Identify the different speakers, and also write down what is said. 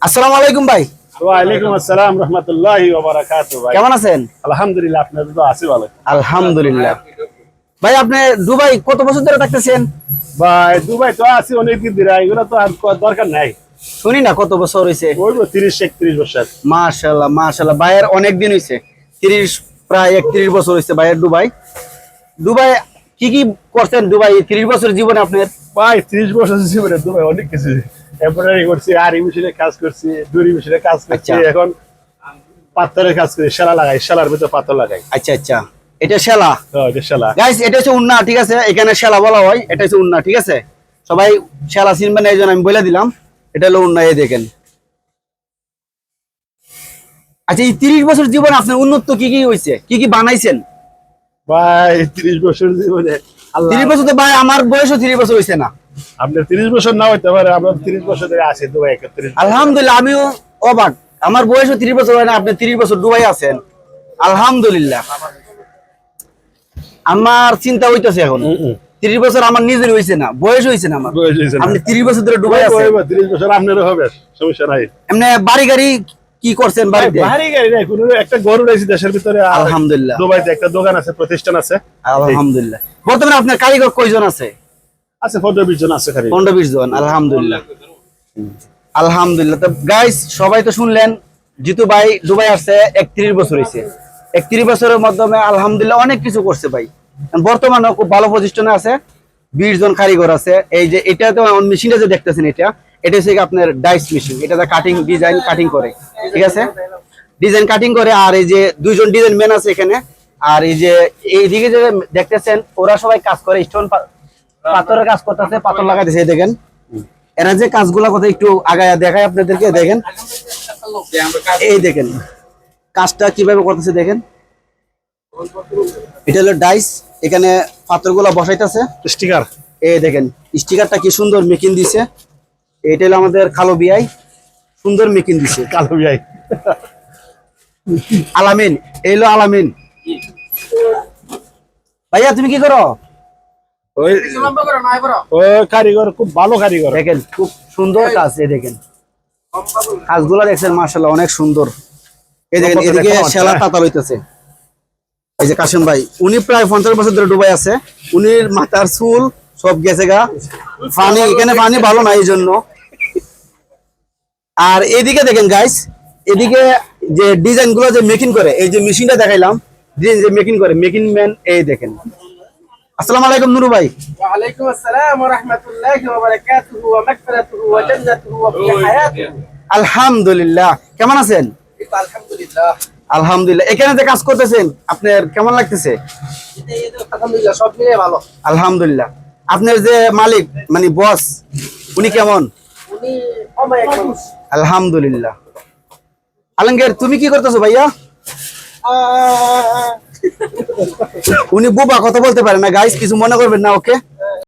Speaker 1: আসসালামু আলাইকুম ভাই।
Speaker 2: ওয়ালাইকুম আসসালাম রাহমাতুল্লাহি ওয়া বারাকাতুহু। ভাই
Speaker 1: কেমন আছেন?
Speaker 2: আলহামদুলিল্লাহ, আপনাদের তো আছি ভালো।
Speaker 1: আলহামদুলিল্লাহ। ভাই আপনি দুবাই কত বছর ধরে থাকতেছেন?
Speaker 2: ভাই দুবাই তো আছি অনেকদিন ধরে, এগুলো তো আর দরকার নাই।
Speaker 1: শুনি না কত বছর হইছে?
Speaker 2: ওই 30-31 বছর।
Speaker 1: মাশাআল্লাহ মাশাআল্লাহ, ভাইয়ের অনেক দিন হইছে। 30 প্রায় 31 বছর হইছে ভাইয়ের দুবাই। দুবাই কি কি করছেন দুবাই 30 বছর জীবনে আপনার?
Speaker 2: ভাই 30 বছর জীবনে দুবাই অনেক কিছু এমব্রয়ডারি করছি, আরি মেশিনে কাজ করছি, দড়ি মেশিনে কাজ করছি,
Speaker 1: আচ্ছা।
Speaker 2: এখন পাথরের কাজ করি, শালা লাগাই, শালার ভিতরে পাথর লাগাই।
Speaker 1: আচ্ছা আচ্ছা, এটা শালা।
Speaker 2: হ্যাঁ এটা শালা।
Speaker 1: গাইস এটা হচ্ছে উন্না, ঠিক আছে? এখানে শালা বলা হয়, এটা হচ্ছে উন্না, ঠিক আছে? সবাই শালা চিনবেন এই জন্য আমি বলে দিলাম, এটা হলো উন্না। এই দেখেন। আচ্ছা, এই 30 বছর জীবনে আপনার উন্নত কি কি হইছে, কি কি বানাইছেন?
Speaker 2: ভাই 30 বছর জীবনে
Speaker 1: 30 বছর তো ভাই আমার বয়সও 30 বছর হইছে না।
Speaker 2: আপনার 30 বছর না হইতে পারে, আমরা 30 বছর ধরে আছি দুবাই। 31
Speaker 1: আলহামদুলিল্লাহ, আমিও অবাক, আমার বয়সও 30 বছর হয় না, আপনি 30 বছর দুবাই আছেন। আলহামদুলিল্লাহ। আমার চিন্তা হইতেছে এখন 30 বছর আমার নিজের হইছে না, বয়স হইছে না আমার।
Speaker 2: বয়স হইছে না।
Speaker 1: আপনি 30 বছর ধরে দুবাই আছেন।
Speaker 2: 30 বছর আপনারও হবে, সমস্যা নাই।
Speaker 1: এমনি বাড়ি গাড়ি কি করছেন বাড়িতে?
Speaker 2: ভারী গাড়ি নাই, কোনো একটা গরু রয়েছে দেশের ভিতরে। আর
Speaker 1: আলহামদুলিল্লাহ।
Speaker 2: দুবাইতে একটা দোকান আছে, প্রতিষ্ঠান আছে।
Speaker 1: আলহামদুলিল্লাহ। বর্তমানে আপনার কারিগর কয়জন আছে?
Speaker 2: আছে 15-20 জন আছে খালি।
Speaker 1: 15-20 জন। আলহামদুলিল্লাহ আলহামদুলিল্লাহ। তো গাইস সবাই তো শুনলেন, জিতু ভাই দুবাই আসছে 31 বছর হয়েছে। 31 বছরের মাধ্যমে আলহামদুলিল্লাহ অনেক কিছু করছে ভাই। বর্তমানে খুব ভালো পজিশনে আছে। 20 জন কারিগর আছে। এই যে এটা তো মেশিনটা যে দেখতেছেন, এটা হচ্ছে আপনার ডাইস মেশিন। এটাতে কাটিং ডিজাইন কাটিং করে, ঠিক আছে? ডিজাইন কাটিং করে। আর এই যে 2 জন ডিজাইন ম্যান আছে এখানে। আর এই যে এইদিকে যে দেখতেছেন, ওরা সবাই কাজ করে, স্টোন পাথরের কাজ করতেছে, পাথর লাগাইতেছে। এই দেখেন এরা যে কাজগুলা কথা একটু আগায় দেখায় আপনাদেরকে। দেখেন, এই দেখেন কাজটা কিভাবে করতেছে দেখেন। এটা হলো ডাইস, এখানে পাথরগুলা বসাইতেছে।
Speaker 2: স্টিকার,
Speaker 1: এই দেখেন স্টিকারটা কি সুন্দর মেকিং দিছে। এটা হলো আমাদের কালো বিয়াই, সুন্দর মেকিং দিছে।
Speaker 2: কালো ভাই
Speaker 1: আলামিন, এই হলো আলামিন। ভাইয়া তুমি কি করো?
Speaker 2: ওই ওই কারিগর খুব ভালো কারিগর।
Speaker 1: দেখেন খুব সুন্দর কাজ। এই দেখেন কাজগুলা দেখছেন, মাশাআল্লাহ অনেক সুন্দর। এই দেখেন এদিকে শেলা তাতাল হইতেছে। এই যে কাশেম ভাই, উনি প্রায় 50 বছর ধরে দুবাই আছে। উনির মাথার চুল সব গেছে গা। পানি এখানে পানি ভালো না এই জন্য। আর এদিকে দেখেন গাইস, এদিকে যে ডিজাইন গুলো যে মেকিং করে, এই যে মেশিনটা দেখাইলাম, ডিজাইন যে মেকিং করে, মেকিং ম্যান এই দেখেন। আসসালামু আলাইকুম নুরু ভাই।
Speaker 3: وعليكم السلام ورحمة الله وبركاته ومغفرته وجنته وفي حياته.
Speaker 1: আলহামদুলিল্লাহ, কেমন আছেন?
Speaker 3: الحمد لله.
Speaker 1: আলহামদুলিল্লাহ। এখানে যে কাজ করতেছেন আপনার কেমন লাগতেছে?
Speaker 3: الحمد لله সব মিলিয়ে ভালো।
Speaker 1: আলহামদুলিল্লাহ। আপনার যে মালিক মানে বস, উনি কেমন?
Speaker 3: উনি অমায়িক মানুষ।
Speaker 1: আলহামদুলিল্লাহ। আলমগীর তুমি কি করতেছো ভাইয়া? উনি বুবা, কথা বলতে পারে না গাইস, কিছু মনে করবেন না ওকে।